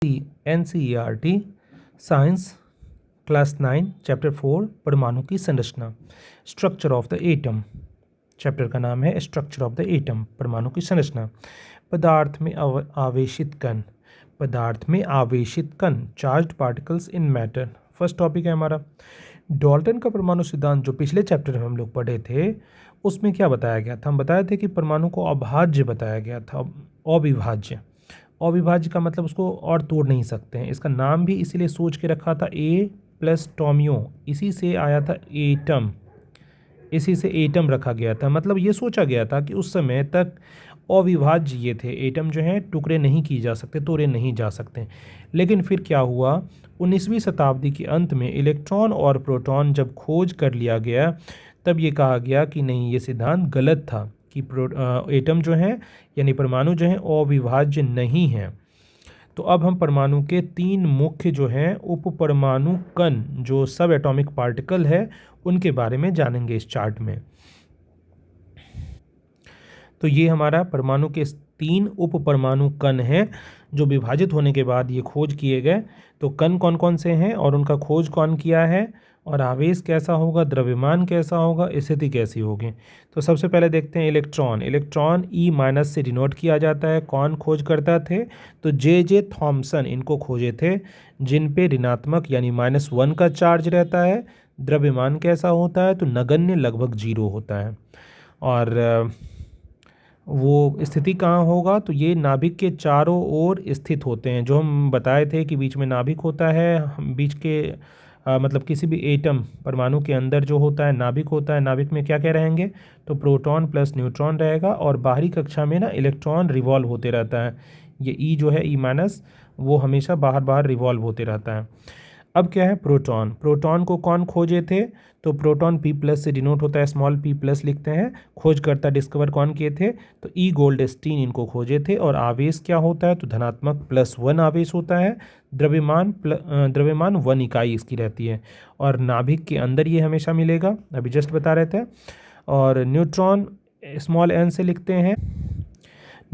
NCERT science class 9 chapter 4 परमाणु की संरचना structure of the atom. Chapter का नाम है स्ट्रक्चर ऑफ द एटम, परमाणु की संरचना। पदार्थ में आवेशित कण, पदार्थ में आवेशित कण, charged particles in matter. First topic है हमारा डाल्टन का परमाणु सिद्धांत। जो पिछले चैप्टर में हम लोग पढ़े थे उसमें क्या बताया गया था? हम बताए थे कि परमाणु को अभाज्य बताया गया था, अविभाज्य। अविभाज्य का मतलब उसको और तोड़ नहीं सकते हैं। इसका नाम भी इसीलिए सोच के रखा था ए प्लस टोमियो, इसी से आया था एटम, इसी से एटम रखा गया था। मतलब ये सोचा गया था कि उस समय तक अविभाज्य ये थे, एटम जो हैं टुकड़े नहीं किए जा सकते, तोड़े नहीं जा सकते। लेकिन फिर क्या हुआ, 19वीं शताब्दी के अंत में इलेक्ट्रॉन और प्रोटॉन जब खोज कर लिया गया तब ये कहा गया कि नहीं, ये सिद्धांत गलत था कि एटम जो हैं यानी परमाणु जो हैं अविभाज्य नहीं हैं। तो अब हम परमाणु के 3 मुख्य जो हैं उप परमाणु कण, जो सब एटॉमिक पार्टिकल है, उनके बारे में जानेंगे इस चार्ट में। तो ये हमारा परमाणु के 3 उप परमाणु कण हैं जो विभाजित होने के बाद ये खोज किए गए। तो कण कौन कौन से हैं और उनका खोज कौन किया है, और आवेश कैसा होगा, द्रव्यमान कैसा होगा, स्थिति कैसी होगी। तो सबसे पहले देखते हैं इलेक्ट्रॉन। इलेक्ट्रॉन E- से डिनोट किया जाता है। कौन खोज करता थे? तो जे थॉम्सन इनको खोजे थे, जिन पे ऋणात्मक यानी -1 का चार्ज रहता है। द्रव्यमान कैसा होता है? तो नगण्य, लगभग 0 होता है। और वो स्थिति कहाँ होगा? तो ये नाभिक के चारों ओर स्थित होते हैं। जो हम बताए थे कि बीच में नाभिक होता है, बीच के मतलब किसी भी एटम परमाणु के अंदर जो होता है नाभिक होता है। नाभिक में क्या क्या रहेंगे? तो प्रोटॉन प्लस न्यूट्रॉन रहेगा, और बाहरी कक्षा में ना इलेक्ट्रॉन रिवॉल्व होते रहता है। ये ई जो है E- वो हमेशा बाहर बाहर रिवॉल्व होते रहता है। अब क्या है प्रोटॉन? प्रोटॉन को कौन खोजे थे? तो प्रोटॉन P+ से डिनोट होता है, स्मॉल p+ लिखते हैं। खोजकर्ता डिस्कवर कौन किए थे? तो ई गोल्डस्टीन इनको खोजे थे। और आवेश क्या होता है? तो धनात्मक +1 आवेश होता है। द्रव्यमान 1 इकाई इसकी रहती है, और नाभिक के अंदर ये हमेशा मिलेगा, अभी जस्ट बता रहे थे। और न्यूट्रॉन स्मॉल n से लिखते हैं,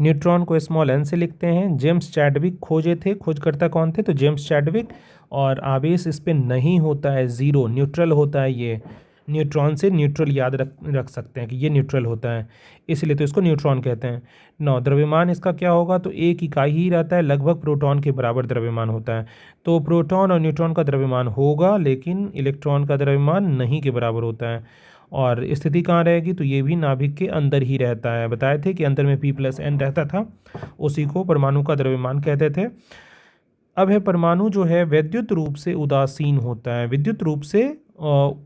न्यूट्रॉन को स्मॉल n से लिखते हैं। जेम्स चैडविक खोजे थे, खोजकर्ता कौन थे? तो जेम्स चैडविक। और आवेश इस पे नहीं होता है, 0, न्यूट्रल होता है ये। न्यूट्रॉन से न्यूट्रल याद रख सकते हैं कि ये न्यूट्रल होता है, इसलिए तो इसको न्यूट्रॉन कहते हैं। 9, द्रव्यमान इसका क्या होगा? तो 1 इकाई ही रहता है, लगभग प्रोटॉन के बराबर द्रव्यमान होता है। तो प्रोटॉन और न्यूट्रॉन का द्रव्यमान होगा, लेकिन इलेक्ट्रॉन का द्रव्यमान नहीं के बराबर होता है। और स्थिति कहाँ रहेगी? तो ये भी नाभिक के अंदर ही रहता है। बताए थे कि अंदर में P+N रहता था, उसी को परमाणु का द्रव्यमान कहते थे। अब है परमाणु जो है विद्युत रूप से उदासीन होता है, विद्युत रूप से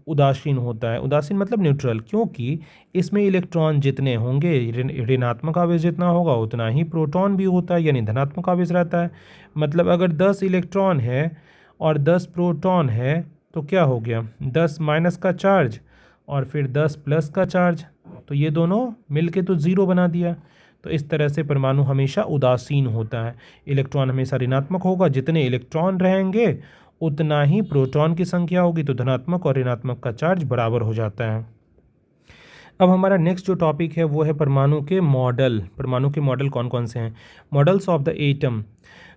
उदासीन होता है। उदासीन मतलब न्यूट्रल, क्योंकि इसमें इलेक्ट्रॉन जितने होंगे, ऋणात्मक आवेश जितना होगा उतना ही प्रोटॉन भी होता है, यानी धनात्मक आवेश रहता है। मतलब अगर 10 इलेक्ट्रॉन है और 10 प्रोटॉन है तो क्या हो गया? 10 माइनस का चार्ज और फिर 10 प्लस का चार्ज, तो ये दोनों मिलके तो 0 बना दिया। तो इस तरह से परमाणु हमेशा उदासीन होता है। इलेक्ट्रॉन हमेशा ऋणात्मक होगा, जितने इलेक्ट्रॉन रहेंगे उतना ही प्रोटॉन की संख्या होगी, तो धनात्मक और ऋणात्मक का चार्ज बराबर हो जाता है। अब हमारा नेक्स्ट जो टॉपिक है वो है परमाणु के मॉडल। परमाणु के मॉडल कौन कौन से हैं? Models of the atom.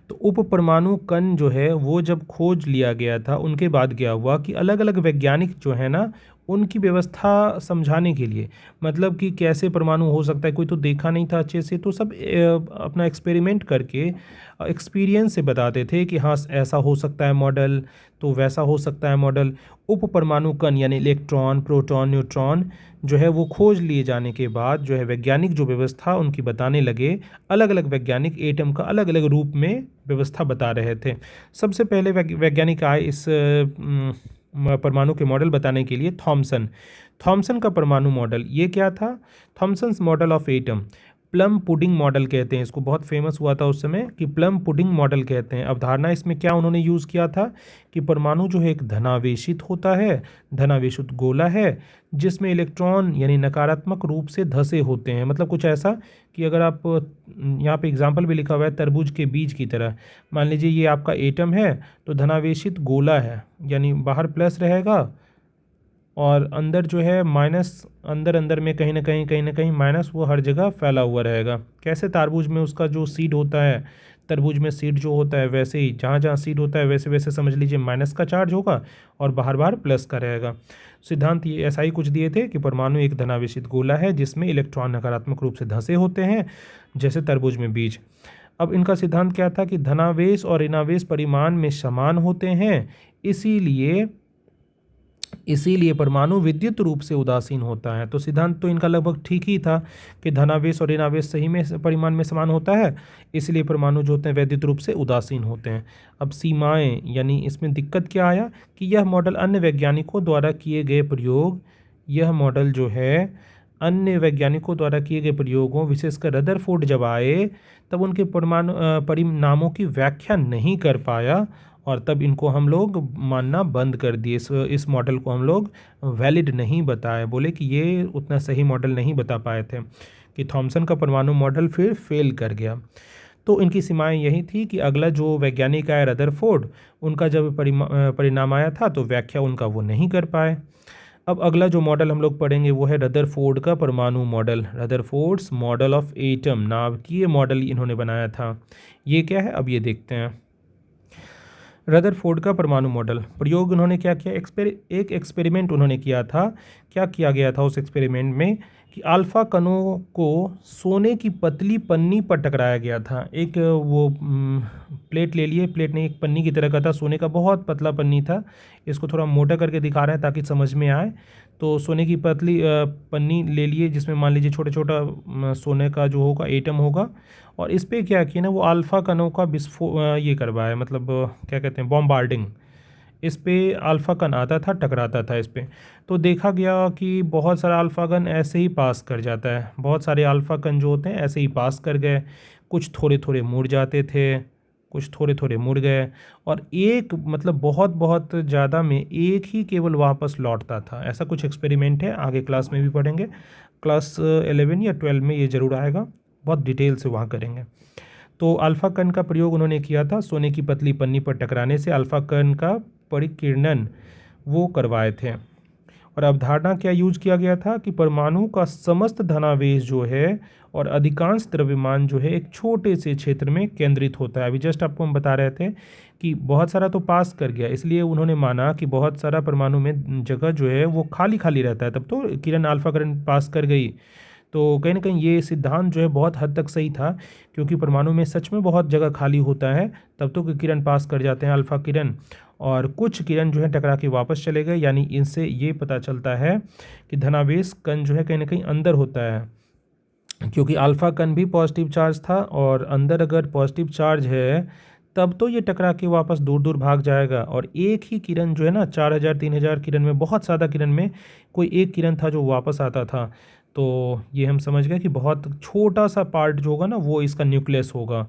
तो उप परमाणु कण जो है वो जब खोज लिया गया था उनके बाद क्या हुआ कि अलग अलग वैज्ञानिक जो है ना, उनकी व्यवस्था समझाने के लिए, मतलब कि कैसे परमाणु हो सकता है, कोई तो देखा नहीं था अच्छे से, तो सब अपना एक्सपेरिमेंट करके एक्सपीरियंस से बताते थे कि हाँ ऐसा हो सकता है मॉडल, तो वैसा हो सकता है मॉडल। उप परमाणु कण यानी इलेक्ट्रॉन, प्रोटॉन, न्यूट्रॉन जो है वो खोज लिए जाने के बाद जो है वैज्ञानिक जो व्यवस्था उनकी बताने लगे। अलग अलग वैज्ञानिक एटम का अलग अलग रूप में व्यवस्था बता रहे थे। सबसे पहले वैज्ञानिक आए इस परमाणु के मॉडल बताने के लिए, थॉमसन। थॉमसन का परमाणु मॉडल ये क्या था? Thomson's model of atom. Plum pudding model कहते हैं इसको, बहुत फेमस हुआ था उस समय कि प्लम पुडिंग मॉडल कहते हैं। अवधारणा इसमें क्या उन्होंने यूज़ किया था कि परमाणु जो है एक धनावेशित होता है, धनावेशित गोला है, जिसमें इलेक्ट्रॉन यानी नकारात्मक रूप से धसे होते हैं। मतलब कुछ ऐसा कि अगर आप यहाँ पे एग्जाम्पल भी लिखा हुआ है तरबूज के बीज की तरह, मान लीजिए ये आपका एटम है तो धनावेशित गोला है, यानी बाहर प्लस रहेगा और अंदर जो है माइनस, अंदर अंदर में कहीं ना कहीं माइनस वो हर जगह फैला हुआ रहेगा। कैसे? तरबूज में उसका जो सीड होता है, तरबूज में सीड जो होता है वैसे ही जहाँ जहाँ सीड होता है वैसे वैसे समझ लीजिए माइनस का चार्ज होगा और बाहर बाहर प्लस का रहेगा। सिद्धांत ये ऐसा ही कुछ दिए थे कि परमाणु एक धनावेशित गोला है जिसमें इलेक्ट्रॉन नकारात्मक रूप से धंसे होते हैं, जैसे तरबूज में बीज। अब इनका सिद्धांत क्या था कि धनावेश और ऋणावेश परिमाण में समान होते हैं, इसीलिए परमाणु विद्युत रूप से उदासीन होता है। तो सिद्धांत तो इनका लगभग ठीक ही था कि धनावेश और ऋणावेश सही में परिमाण में समान होता है, इसलिए परमाणु जो होते हैं वैद्युत रूप से उदासीन होते हैं। अब सीमाएं, यानी इसमें दिक्कत क्या आया कि यह मॉडल अन्य वैज्ञानिकों द्वारा किए गए प्रयोग, यह मॉडल जो है अन्य वैज्ञानिकों द्वारा किए गए प्रयोगों, विशेषकर रदरफोर्ड जब आए तब उनके परिणामों की व्याख्या नहीं कर पाया और तब इनको हम लोग मानना बंद कर दिए। इस मॉडल को हम लोग वैलिड नहीं बताए, बोले कि ये उतना सही मॉडल नहीं बता पाए थे, कि थॉमसन का परमाणु मॉडल फिर फेल कर गया। तो इनकी सीमाएं यही थी कि अगला जो वैज्ञानिक आया रदरफोर्ड, उनका जब परिणाम आया था तो व्याख्या उनका वो नहीं कर पाए। अब अगला जो मॉडल हम लोग पढ़ेंगे वो है रदरफोर्ड का परमाणु model, Rutherford's model of atom, नाभिकीय मॉडल इन्होंने बनाया था। ये क्या है अब ये देखते हैं। रदरफोर्ड का परमाणु मॉडल प्रयोग उन्होंने क्या किया, एक एक्सपेरिमेंट उन्होंने किया था। क्या किया गया था उस एक्सपेरिमेंट में कि अल्फा कणों को सोने की पतली पन्नी पर टकराया गया था। एक वो प्लेट ले लिए, प्लेट नहीं एक पन्नी की तरह का था, सोने का बहुत पतला पन्नी था। इसको थोड़ा मोटा करके दिखा रहे हैं ताकि समझ में आए। तो सोने की पतली पन्नी ले लिए जिसमें मान लीजिए छोटा छोटा सोने का जो होगा एटम होगा, और इस पर क्या किया ना वो अल्फ़ा कणों का ये करवाया, मतलब क्या कहते हैं बॉम्बार्डिंग। इस पे अल्फ़ा कण आता था, टकराता था इस पे। तो देखा गया कि बहुत सारा अल्फ़ा कण ऐसे ही पास कर जाता है, बहुत सारे अल्फ़ा कण जो होते हैं ऐसे ही पास कर गए, कुछ थोड़े थोड़े मुड़ जाते थे, कुछ थोड़े थोड़े मुड़ गए, और एक मतलब बहुत बहुत ज़्यादा में एक ही केवल वापस लौटता था। ऐसा कुछ एक्सपेरिमेंट है, आगे क्लास में भी पढ़ेंगे, क्लास 11 या 12 में ये ज़रूर आएगा, बहुत डिटेल से वहाँ करेंगे। तो अल्फ़ा कण का प्रयोग उन्होंने किया था, सोने की पतली पन्नी पर टकराने से अल्फ़ा कण का परिकिरणन वो करवाए थे। और अवधारणा क्या यूज किया गया था कि परमाणु का समस्त धनावेश जो है और अधिकांश द्रव्यमान जो है एक छोटे से क्षेत्र में केंद्रित होता है। अभी जस्ट आपको हम बता रहे थे कि बहुत सारा तो पास कर गया, इसलिए उन्होंने माना कि बहुत सारा परमाणु में जगह जो है वो खाली खाली रहता है, तब तो किरण अल्फा किरण पास कर गई। तो कहीं ना कहीं ये सिद्धांत जो है बहुत हद तक सही था, क्योंकि परमाणु में सच में बहुत जगह खाली होता है, तब तो किरण पास कर जाते हैं अल्फा किरण, और कुछ किरण जो है टकरा के वापस चले गए। यानी इनसे ये पता चलता है कि धनावेश कण जो है कहीं ना कहीं अंदर होता है, क्योंकि अल्फा कण भी पॉजिटिव चार्ज था, और अंदर अगर पॉजिटिव चार्ज है तब तो ये टकरा के वापस दूर दूर भाग जाएगा। और एक ही किरण जो है ना 4000 3000 किरण में, बहुत ज़्यादा किरण में कोई एक किरण था जो वापस आता था। तो ये हम समझ गए कि बहुत छोटा सा पार्ट जो होगा ना वो इसका न्यूक्लियस होगा।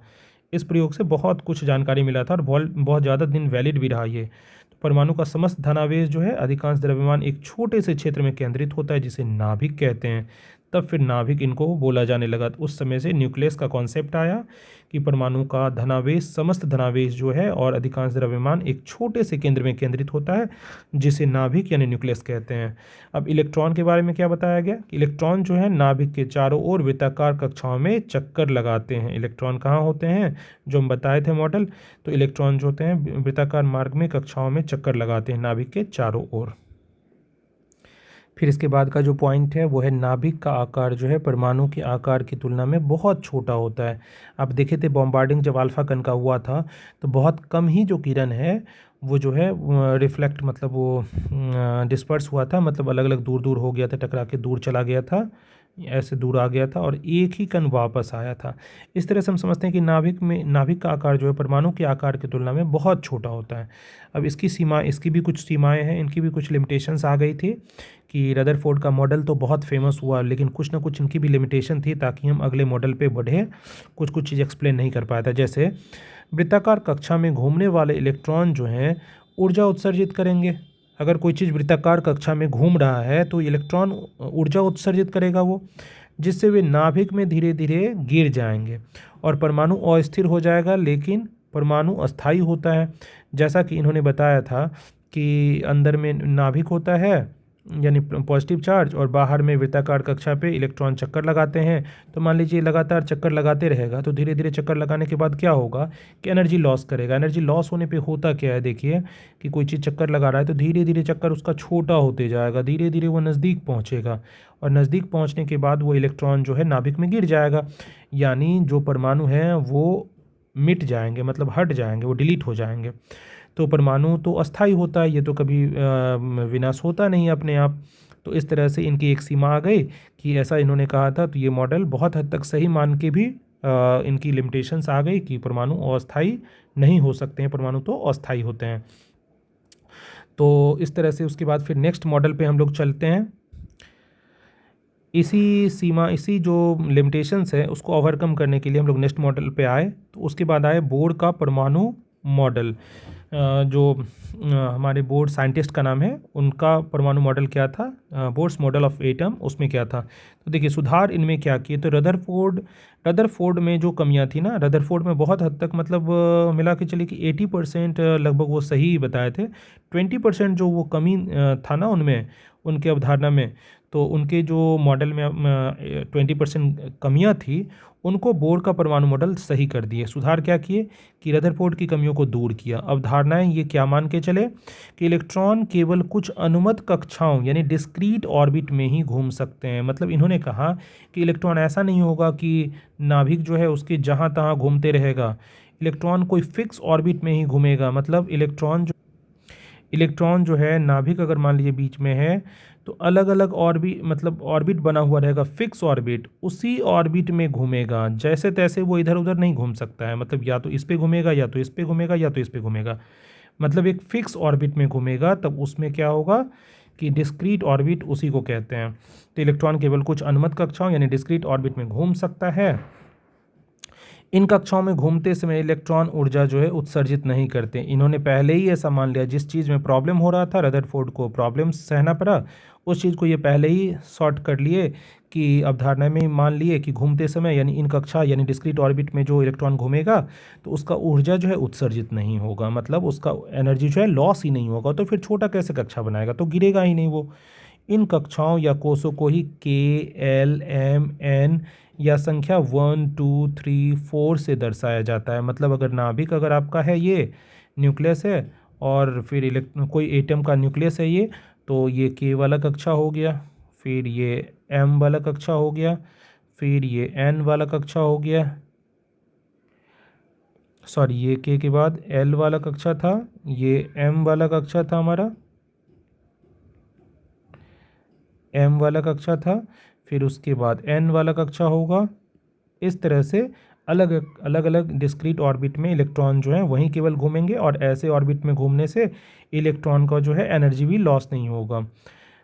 इस प्रयोग से बहुत कुछ जानकारी मिला था और बहुत ज़्यादा दिन वैलिड भी रहा ये। तो परमाणु का समस्त धनावेश जो है अधिकांश द्रव्यमान एक छोटे से क्षेत्र में केंद्रित होता है, जिसे नाभिक कहते हैं। तब फिर नाभिक इनको बोला जाने लगा। तो उस समय से न्यूक्लियस का कॉन्सेप्ट आया कि परमाणु का धनावेश, समस्त धनावेश जो है और अधिकांश द्रव्यमान एक छोटे से केंद्र में केंद्रित होता है, जिसे नाभिक यानी न्यूक्लियस कहते हैं। अब इलेक्ट्रॉन के बारे में क्या बताया गया, इलेक्ट्रॉन जो है नाभिक के चारों ओर वृत्ताकार कक्षाओं में चक्कर लगाते हैं। इलेक्ट्रॉन कहाँ होते हैं, जो हम बताए थे मॉडल, तो इलेक्ट्रॉन जो होते हैं वृत्ताकार मार्ग में कक्षाओं में चक्कर लगाते हैं नाभिक के चारों ओर। फिर इसके बाद का जो पॉइंट है वो है नाभिक का आकार जो है परमाणु के आकार की तुलना में बहुत छोटा होता है। आप देखे थे बॉम्बार्डिंग जब अल्फा कण का हुआ था तो बहुत कम ही जो किरण है वो जो है रिफ्लेक्ट, मतलब वो डिस्पर्स हुआ था, मतलब अलग अलग दूर दूर हो गया था, टकरा के दूर चला गया था, ऐसे दूर आ गया था, और एक ही कण वापस आया था। इस तरह से हम समझते हैं कि नाभिक का आकार जो है परमाणु के आकार की तुलना में बहुत छोटा होता है। अब इसकी भी कुछ सीमाएं हैं, इनकी भी कुछ लिमिटेशंस आ गई थी कि रदरफोर्ड का मॉडल तो बहुत फेमस हुआ, लेकिन कुछ ना कुछ इनकी भी लिमिटेशन थी ताकि हम अगले मॉडल पे बढ़े। कुछ चीज़ एक्सप्लेन नहीं कर पाया था, जैसे वृत्ताकार कक्षा में घूमने वाले इलेक्ट्रॉन जो हैं ऊर्जा उत्सर्जित करेंगे। अगर कोई चीज़ वृत्ताकार कक्षा में घूम रहा है तो इलेक्ट्रॉन ऊर्जा उत्सर्जित करेगा वो, जिससे वे नाभिक में धीरे धीरे गिर जाएंगे और परमाणु अस्थिर हो जाएगा। लेकिन परमाणु अस्थायी होता है, जैसा कि इन्होंने बताया था कि अंदर में नाभिक होता है यानी पॉजिटिव चार्ज, और बाहर में वृत्ताकार कक्षा पे इलेक्ट्रॉन चक्कर लगाते हैं। तो मान लीजिए लगातार चक्कर लगाते रहेगा तो धीरे धीरे चक्कर लगाने के बाद क्या होगा कि एनर्जी लॉस करेगा। एनर्जी लॉस होने पे होता क्या है, देखिए कि कोई चीज़ चक्कर लगा रहा है तो धीरे धीरे चक्कर उसका छोटा होते जाएगा, धीरे धीरे वो नज़दीक पहुँचेगा, और नज़दीक पहुँचने के बाद वो इलेक्ट्रॉन जो है नाभिक में गिर जाएगा, यानी जो परमाणु हैं वो मिट जाएंगे, मतलब हट जाएंगे, वो डिलीट हो जाएंगे। तो परमाणु तो अस्थाई होता है, ये तो कभी विनाश होता नहीं है अपने आप। तो इस तरह से इनकी एक सीमा आ गई कि ऐसा इन्होंने कहा था। तो ये मॉडल बहुत हद तक सही मान के भी इनकी लिमिटेशंस आ गई कि परमाणु अस्थाई नहीं हो सकते हैं, परमाणु तो अस्थाई होते हैं। तो इस तरह से उसके बाद फिर नेक्स्ट मॉडल पे हम लोग चलते हैं। इसी जो लिमिटेशंस है उसको ओवरकम करने के लिए हम लोग नेक्स्ट मॉडल पे आए। तो उसके बाद आए बोर का परमाणु मॉडल। जो हमारे बोर्ड साइंटिस्ट का नाम है, उनका परमाणु मॉडल क्या था, बोर्ड्स मॉडल ऑफ एटम, उसमें क्या था। तो देखिए सुधार इनमें क्या किए। तो रदरफोर्ड में जो कमियां थी ना, रदरफोर्ड में बहुत हद तक मतलब मिला के चलिए कि 80% लगभग वो सही बताए थे। 20% जो वो कमी था ना उनमें, उनके अवधारणा में, तो उनके जो मॉडल में 20% कमियां थी, उनको बोर का परमाणु मॉडल सही कर दिए। सुधार क्या किए कि रदरफोर्ड की कमियों को दूर किया। अवधारणाएं ये क्या मान के चले कि इलेक्ट्रॉन केवल कुछ अनुमत कक्षाओं यानी डिस्क्रीट ऑर्बिट में ही घूम सकते हैं। मतलब इन्होंने कहा कि इलेक्ट्रॉन ऐसा नहीं होगा कि नाभिक जो है उसके जहाँ तहाँ घूमते रहेगा, इलेक्ट्रॉन कोई फिक्स ऑर्बिट में ही घूमेगा। मतलब इलेक्ट्रॉन जो है नाभिक अगर मान लीजिए बीच में है तो अलग अलग ऑर्बिट बना हुआ रहेगा, फिक्स ऑर्बिट, उसी ऑर्बिट में घूमेगा, जैसे तैसे वो इधर उधर नहीं घूम सकता है। मतलब या तो इस पे घूमेगा, या तो इस पे घूमेगा, या तो इस पे घूमेगा, मतलब एक फिक्स ऑर्बिट में घूमेगा। तब उसमें क्या होगा कि डिस्क्रीट ऑर्बिट उसी को कहते हैं। तो इलेक्ट्रॉन केवल कुछ अनुमत कक्षाओं यानी डिस्क्रीट ऑर्बिट में घूम सकता है। इन कक्षाओं में घूमते समय इलेक्ट्रॉन ऊर्जा जो है उत्सर्जित नहीं करते। इन्होंने पहले ही ऐसा मान लिया, जिस चीज़ में प्रॉब्लम हो रहा था, रदरफोर्ड को प्रॉब्लम सहना पड़ा, उस चीज़ को ये पहले ही सॉर्ट कर लिए कि अवधारणा में मान लिए कि घूमते समय यानी इन कक्षा यानी डिस्क्रीट ऑर्बिट में जो इलेक्ट्रॉन घूमेगा तो उसका ऊर्जा जो है उत्सर्जित नहीं होगा, मतलब उसका एनर्जी जो है लॉस ही नहीं होगा। तो फिर छोटा कैसे कक्षा बनाएगा, तो गिरेगा ही नहीं वो। इन कक्षाओं या कोषों को ही KLMN या संख्या 1 2 3 4 से दर्शाया जाता है। मतलब अगर नाभिक अगर आपका है, ये न्यूक्लियस है, और फिर कोई एटम का न्यूक्लियस है ये, तो ये K वाला कक्षा हो गया, फिर ये M वाला कक्षा हो गया, फिर ये N वाला कक्षा हो गया, सॉरी ये K के बाद L वाला कक्षा था, ये M वाला कक्षा था हमारा, M वाला कक्षा था, फिर उसके बाद N वाला कक्षा होगा। इस तरह से अलग अलग डिस्क्रीट ऑर्बिट में इलेक्ट्रॉन जो है वहीं केवल घूमेंगे, और ऐसे ऑर्बिट में घूमने से इलेक्ट्रॉन का जो है एनर्जी भी लॉस नहीं होगा।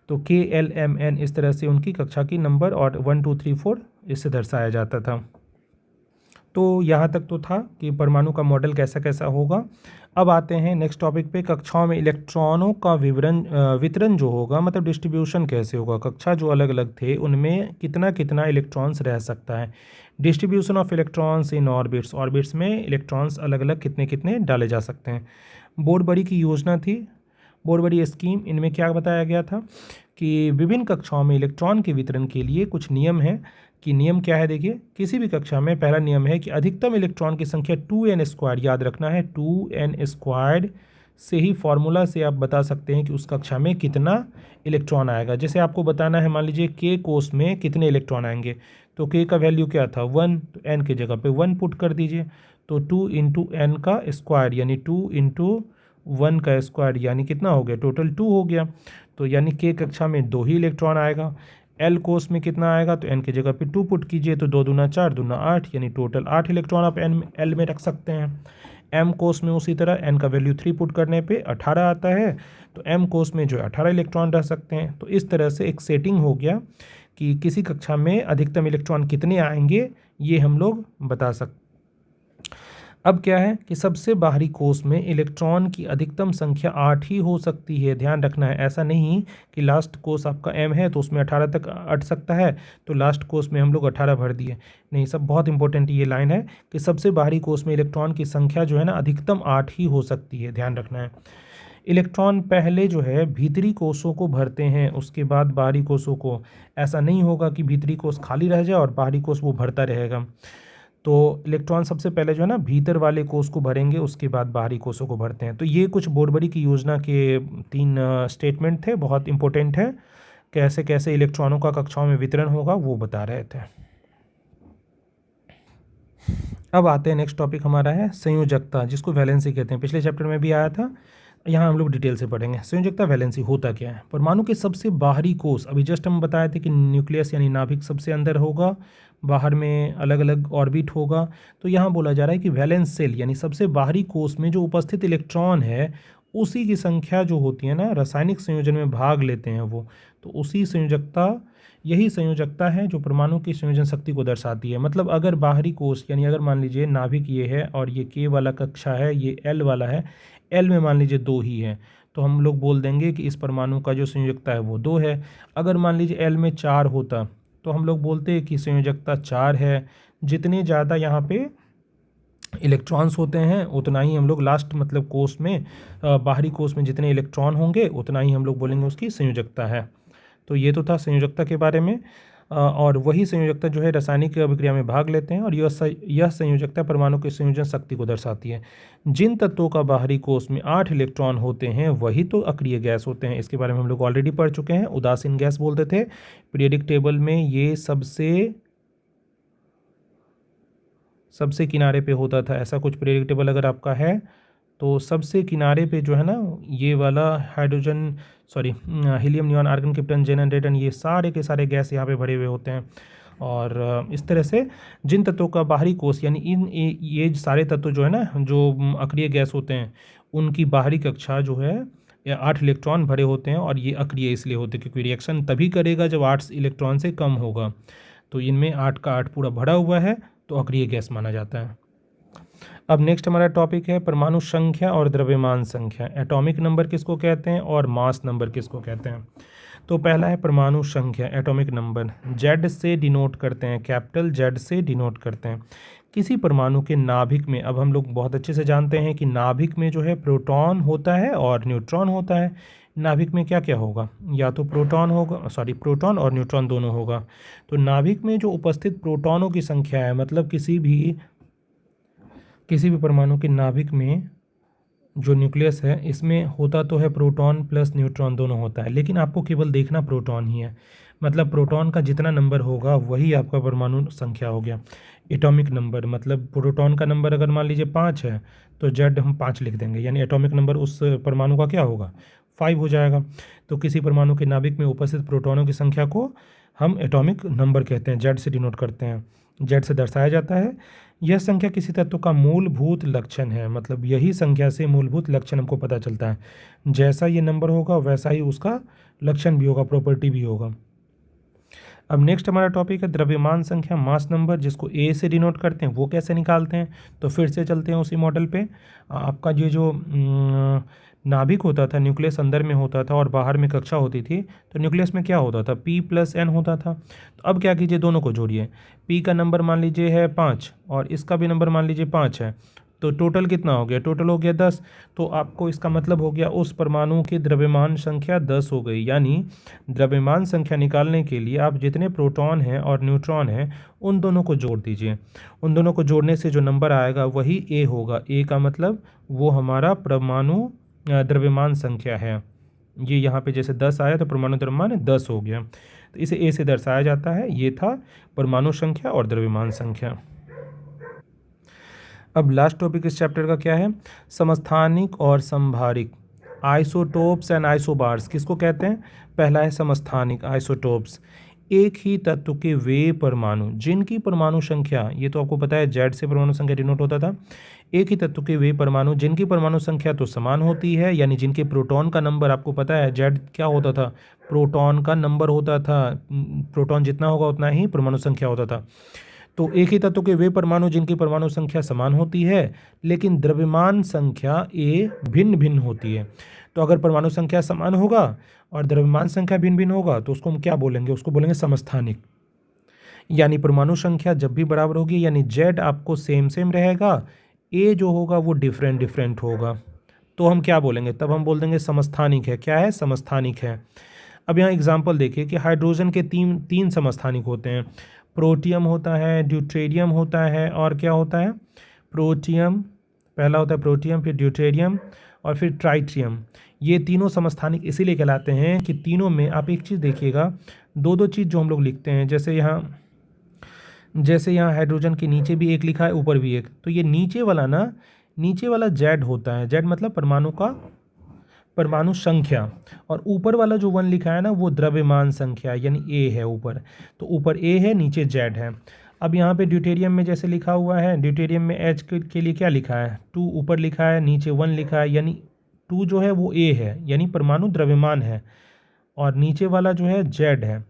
तो KLMN इस तरह से उनकी कक्षा की नंबर और 1 2 3 4 इससे दर्शाया जाता था। तो यहाँ तक तो था कि परमाणु का मॉडल कैसा कैसा होगा। अब आते हैं नेक्स्ट टॉपिक पे, कक्षाओं में इलेक्ट्रॉनों का वितरण जो होगा, मतलब डिस्ट्रीब्यूशन कैसे होगा। कक्षा जो अलग अलग थे उनमें कितना कितना इलेक्ट्रॉन्स रह सकता है। Distribution of electrons in orbits में इलेक्ट्रॉन्स अलग अलग कितने कितने डाले जा सकते हैं। बोरबड़ी की योजना थी, बोरबड़ी स्कीम, इनमें क्या बताया गया था कि विभिन्न कक्षाओं में इलेक्ट्रॉन के वितरण के लिए कुछ नियम हैं। कि नियम क्या है, देखिए किसी भी कक्षा में पहला नियम है कि अधिकतम इलेक्ट्रॉन की संख्या 2n², याद रखना है 2n² से ही फॉर्मूला से आप बता सकते हैं कि उस कक्षा में कितना इलेक्ट्रॉन आएगा। जैसे आपको बताना है, मान लीजिए K कोष में कितने इलेक्ट्रॉन आएंगे, तो K का वैल्यू क्या था 1, तो n की जगह पे 1 पुट कर दीजिए। तो 2 इंटू n का स्क्वायर यानी 2 इंटू 1 का स्क्वायर यानी कितना हो गया, टोटल 2 हो गया। तो यानी K कक्षा में 2 ही इलेक्ट्रॉन आएगा। L कोष में कितना आएगा, तो n की जगह पे 2 पुट कीजिए, तो 2 दूना 4 दूना 8 यानी टोटल 8 इलेक्ट्रॉन आप L में रख सकते हैं। M कोष में उसी तरह n का वैल्यू 3 पुट करने पे 18 आता है, तो M कोष में जो 18 इलेक्ट्रॉन रह सकते हैं। तो इस तरह से एक सेटिंग हो गया कि किसी कक्षा में अधिकतम इलेक्ट्रॉन कितने आएंगे, ये हम लोग बता सकते। अब क्या है कि सबसे बाहरी कोष में इलेक्ट्रॉन की अधिकतम संख्या 8 ही हो सकती है। ध्यान रखना है, ऐसा नहीं कि लास्ट कोष आपका M है तो उसमें 18 तक अट सकता है, तो लास्ट कोष में हम लोग 18 भर दिए, नहीं। सब बहुत इंपॉर्टेंट ये लाइन है कि सबसे बाहरी कोष में इलेक्ट्रॉन की संख्या जो है ना अधिकतम 8 ही हो सकती है, ध्यान रखना है। इलेक्ट्रॉन पहले जो है भीतरी कोषों को भरते हैं, उसके बाद बाहरी कोषों को। ऐसा नहीं होगा कि भीतरी कोष खाली रह जाए और बाहरी कोष वो भरता रहेगा। तो इलेक्ट्रॉन सबसे पहले जो है ना भीतर वाले कोष को भरेंगे, उसके बाद बाहरी कोषों को भरते हैं। तो ये कुछ बोरबरी की योजना के 3 स्टेटमेंट थे, बहुत इंपॉर्टेंट है। कैसे कैसे इलेक्ट्रॉनों का कक्षाओं में वितरण होगा वो बता रहे थे। अब आते हैं, नेक्स्ट टॉपिक हमारा है संयोजकता, जिसको वैलेंसी कहते हैं। पिछले चैप्टर में भी आया था, यहाँ हम लोग डिटेल से पढ़ेंगे। संयोजकता वैलेंसी होता क्या है। परमाणु के सबसे बाहरी कोष, अभी जस्ट हम बताए थे कि न्यूक्लियस यानी नाभिक सबसे अंदर होगा, बाहर में अलग अलग ऑर्बिट होगा। तो यहाँ बोला जा रहा है कि वैलेंस सेल यानी सबसे बाहरी कोष में जो उपस्थित इलेक्ट्रॉन है उसी की संख्या जो होती है ना, रासायनिक संयोजन में भाग लेते हैं वो, तो उसी संयोजकता, यही संयोजकता है जो परमाणु की संयोजन शक्ति को दर्शाती है। मतलब अगर बाहरी कोष यानी अगर मान लीजिए नाभिक ये है और ये के वाला कक्षा है, ये एल वाला है, एल में मान लीजिए 2 ही है, तो हम लोग बोल देंगे कि इस परमाणु का जो संयोजकता है वो 2 है। अगर मान लीजिए एल में 4 होता तो हम लोग बोलते हैं कि संयोजकता 4 है। जितने ज़्यादा यहाँ पे इलेक्ट्रॉन्स होते हैं उतना ही हम लोग लास्ट मतलब कोष में, बाहरी कोष में जितने इलेक्ट्रॉन होंगे उतना ही हम लोग बोलेंगे उसकी संयोजकता है। तो ये तो था संयोजकता के बारे में। और वही संयोजकता जो है रासायनिक अभिक्रिया में भाग लेते हैं, और यह संयोजकता परमाणु की संयोजन शक्ति को दर्शाती है। जिन तत्वों का बाहरी कोष में 8 इलेक्ट्रॉन होते हैं वही तो अक्रिय गैस होते हैं। इसके बारे में हम लोग ऑलरेडी पढ़ चुके हैं, उदासीन गैस बोलते थे। पीरियडिक टेबल में ये सबसे किनारे पे होता था। ऐसा कुछ पीरियडिक टेबल अगर आपका है तो सबसे किनारे पे जो है ना ये वाला hydrogen helium, neon, argon, krypton, xenon, radon, ये सारे के सारे गैस यहाँ पे भरे हुए होते हैं। और इस तरह से जिन तत्वों का बाहरी कोष यानी ये सारे तत्व जो है ना जो अक्रिय गैस होते हैं उनकी बाहरी कक्षा जो है 8 इलेक्ट्रॉन भरे होते हैं, और ये अक्रिय इसलिए होते हैं क्योंकि रिएक्शन तभी करेगा जब 8 इलेक्ट्रॉन से कम होगा। तो इनमें 8 का 8 पूरा भरा हुआ है तो अक्रिय गैस माना जाता है। अब नेक्स्ट हमारा टॉपिक है परमाणु संख्या और द्रव्यमान संख्या। एटॉमिक नंबर किसको कहते हैं और मास नंबर किसको कहते हैं। तो पहला है परमाणु संख्या, एटॉमिक नंबर। जेड से डिनोट करते हैं, कैपिटल जेड से डिनोट करते हैं। किसी परमाणु के नाभिक में, अब हम लोग बहुत अच्छे से जानते हैं कि नाभिक में जो है प्रोटॉन होता है और न्यूट्रॉन होता है। नाभिक में क्या क्या होगा, या तो प्रोटॉन और न्यूट्रॉन दोनों होगा। तो नाभिक में जो उपस्थित प्रोटॉनों की संख्या है, मतलब किसी भी परमाणु के नाभिक में जो न्यूक्लियस है इसमें होता तो है प्रोटॉन प्लस न्यूट्रॉन दोनों होता है, लेकिन आपको केवल देखना प्रोटॉन ही है। मतलब प्रोटॉन का जितना नंबर होगा वही आपका परमाणु संख्या हो गया। एटॉमिक नंबर मतलब प्रोटॉन का नंबर अगर मान लीजिए 5 है तो जेड हम 5 लिख देंगे, यानी एटॉमिक नंबर उस परमाणु का क्या होगा, 5 हो जाएगा। तो किसी परमाणु के नाभिक में उपस्थित प्रोटॉनों की संख्या को हम एटॉमिक नंबर कहते हैं, जेड से डिनोट करते हैं, जेड से दर्शाया जाता है। यह संख्या किसी तत्व का मूलभूत लक्षण है, मतलब यही संख्या से मूलभूत लक्षण हमको पता चलता है। जैसा ये नंबर होगा वैसा ही उसका लक्षण भी होगा, प्रॉपर्टी भी होगा। अब नेक्स्ट हमारा टॉपिक है द्रव्यमान संख्या, मास नंबर, जिसको ए से डिनोट करते हैं। वो कैसे निकालते हैं, तो फिर से चलते हैं उसी मॉडल पे। आपका ये जो नाभिक होता था, न्यूक्लियस अंदर में होता था और बाहर में कक्षा होती थी, तो न्यूक्लियस में क्या होता था, P+N होता था। तो अब क्या कीजिए, दोनों को जोड़िए। P का नंबर मान लीजिए है 5 और इसका भी नंबर मान लीजिए 5 है, तो टोटल कितना हो गया, टोटल हो गया 10। तो आपको इसका मतलब हो गया उस परमाणु की द्रव्यमान संख्या 10 हो गई। यानी द्रव्यमान संख्या निकालने के लिए आप जितने प्रोटॉन हैं और न्यूट्रॉन हैं उन दोनों को जोड़ दीजिए। उन दोनों को जोड़ने से जो नंबर आएगा वही ए होगा। ए का मतलब वो हमारा परमाणु द्रव्यमान संख्या है। ये यहाँ पे जैसे 10 आया तो परमाणु द्रव्यमान 10 हो गया, तो इसे ए से दर्शाया जाता है। ये था परमाणु संख्या और द्रव्यमान संख्या। अब लास्ट टॉपिक इस चैप्टर का क्या है, समस्थानिक और संभारिक, आइसोटोप्स एंड आइसोबार्स किसको कहते हैं। पहला है समस्थानिक, आइसोटोप्स, एक ही तत्व के वे परमाणु जिनकी परमाणु संख्या, ये तो आपको पता है जेड से परमाणु संख्या डिनोट होता था। एक ही तत्व के वे परमाणु जिनकी परमाणु संख्या तो समान होती है, यानी जिनके प्रोटॉन का नंबर आपको पता है जेड क्या होता था, प्रोटॉन का नंबर होता था। प्रोटॉन जितना होगा उतना ही परमाणु संख्या होता था। तो एक ही तत्व के वे परमाणु जिनकी परमाणु संख्या समान होती है लेकिन द्रव्यमान संख्या ए भिन्न भिन्न होती है। तो अगर परमाणु संख्या समान होगा और द्रव्यमान संख्या भिन्न भिन्न होगा तो उसको हम क्या बोलेंगे, उसको बोलेंगे समस्थानिक। यानी परमाणु संख्या जब भी बराबर होगी यानी जेड आपको सेम सेम रहेगा, ए जो होगा वो डिफरेंट डिफरेंट होगा। तो हम क्या बोलेंगे, तब हम बोल देंगे समस्थानिक है। क्या है, समस्थानिक है। अब यहाँ एग्जाम्पल देखिए कि हाइड्रोजन के तीन तीन समस्थानिक होते हैं। प्रोटियम होता है, ड्यूटेरियम होता है, और क्या होता है, प्रोटियम, पहला होता है प्रोटियम, फिर ड्यूटेरियम और फिर ट्राइटियम। ये तीनों समस्थानिक इसीलिए कहलाते हैं कि तीनों में आप एक चीज़ देखिएगा, दो दो चीज़ जो हम लोग लिखते हैं, जैसे यहाँ हाइड्रोजन के नीचे भी एक लिखा है, ऊपर भी एक, तो ये नीचे वाला ना, नीचे वाला जेड होता है, जेड मतलब परमाणु का परमाणु संख्या, और ऊपर वाला जो 1 लिखा है ना, वो द्रव्यमान संख्या यानी ए है ऊपर, तो ऊपर ए है, नीचे जेड है। अब यहाँ पे ड्यूटेरियम में जैसे लिखा हुआ है, ड्यूटेरियम में एच के लिए क्या लिखा है, 2 ऊपर लिखा है, नीचे 1 लिखा है, यानी 2 जो है वो ए है, यानी परमाणु द्रव्यमान है, और नीचे वाला जो है जेड है,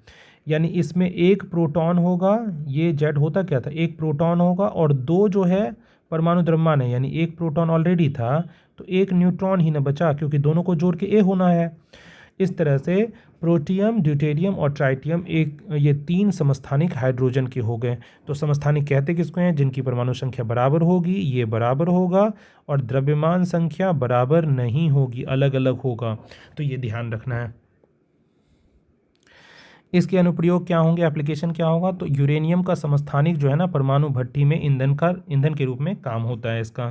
यानी इसमें एक प्रोटॉन होगा, ये जेड होता क्या था, एक प्रोटॉन होगा, और 2 जो है परमाणु द्रव्यमान है, यानी एक प्रोटॉन ऑलरेडी था, तो एक न्यूट्रॉन ही न बचा, क्योंकि दोनों को जोड़ के ए होना है। इस तरह से प्रोटियम, ड्यूटेरियम और ट्राइटियम ये 3 समस्थानिक हाइड्रोजन के हो गए। तो समस्थानिक कहते किसको हैं, जिनकी परमाणु संख्या बराबर होगी, ये बराबर होगा, और द्रव्यमान संख्या बराबर नहीं होगी, अलग अलग होगा। तो ये ध्यान रखना है। इसके अनुप्रयोग क्या होंगे, एप्लीकेशन क्या होगा, तो यूरेनियम का समस्थानिक जो है ना, परमाणु भट्टी में ईंधन के रूप में काम होता है इसका।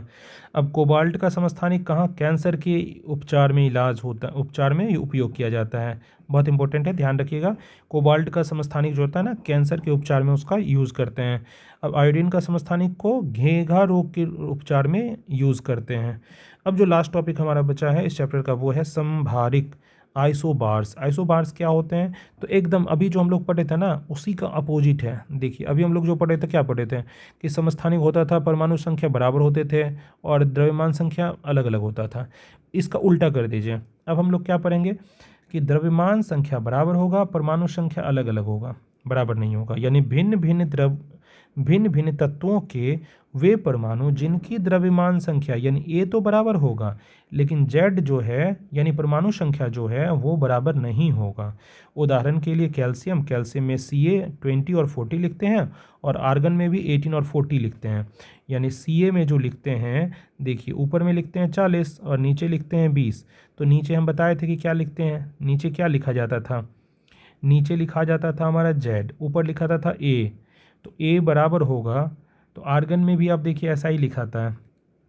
अब कोबाल्ट का समस्थानिक कहाँ, कैंसर के उपचार में इलाज होता है, उपचार में उपयोग किया जाता है, बहुत इंपॉर्टेंट है, ध्यान रखिएगा। कोबाल्ट का समस्थानिक जो होता है ना, कैंसर के उपचार में उसका यूज़ करते हैं। अब आयोडीन का समस्थानिक को घेघा रोग के उपचार में यूज़ करते हैं। अब जो लास्ट टॉपिक हमारा बचा है इस चैप्टर का, वो है संभारिक आइसोबार्स। आइसोबार्स क्या होते हैं, तो एकदम अभी जो हम लोग पढ़े थे ना, उसी का अपोजिट है। देखिए अभी हम लोग जो पढ़े थे, क्या पढ़े थे कि समस्थानिक होता था, परमाणु संख्या बराबर होते थे, और द्रव्यमान संख्या अलग अलग होता था। इसका उल्टा कर दीजिए, अब हम लोग क्या पढ़ेंगे कि द्रव्यमान संख्या बराबर होगा, परमाणु संख्या अलग अलग होगा, बराबर नहीं होगा, यानी भिन्न भिन्न तत्वों के वे परमाणु जिनकी द्रव्यमान संख्या यानी ए तो बराबर होगा, लेकिन जेड जो है यानी परमाणु संख्या जो है वो बराबर नहीं होगा। उदाहरण के लिए कैल्शियम में Ca20 और 40 लिखते हैं, और आर्गन में भी 18 और 40 लिखते हैं। यानी Ca में जो लिखते हैं, देखिए ऊपर में लिखते हैं 40 और नीचे लिखते हैं 20। तो नीचे हम बताए थे कि क्या लिखते हैं, नीचे क्या लिखा जाता था, नीचे लिखा जाता था हमारा जेड, ऊपर लिखा था ए, तो ए बराबर होगा। तो आर्गन में भी आप देखिए ऐसा ही लिखा था,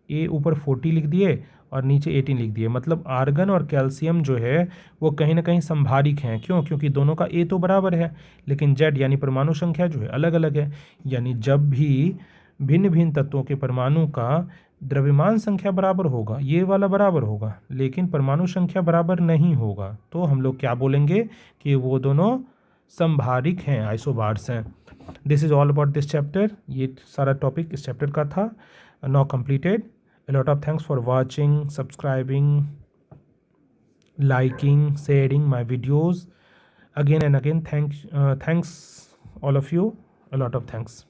ए ऊपर 40 लिख दिए और नीचे 18 लिख दिए, मतलब आर्गन और कैल्शियम जो है वो कहीं ना कहीं संभारिक हैं। क्यों, क्योंकि दोनों का ए तो बराबर है, लेकिन जेड यानी परमाणु संख्या जो है अलग अलग है। यानी जब भी भिन्न भिन्न तत्वों के परमाणु का द्रव्यमान संख्या बराबर होगा, ये वाला बराबर होगा, लेकिन परमाणु संख्या बराबर नहीं होगा, तो हम लोग क्या बोलेंगे कि वो दोनों संभारिक हैं, आइसोबार्स हैं। This is all about this chapter. ये सारा टॉपिक इस चैप्टर का था, now completed. A lot of thanks for watching, subscribing, liking, sharing my videos. Again and again, thanks all of you. A lot of thanks.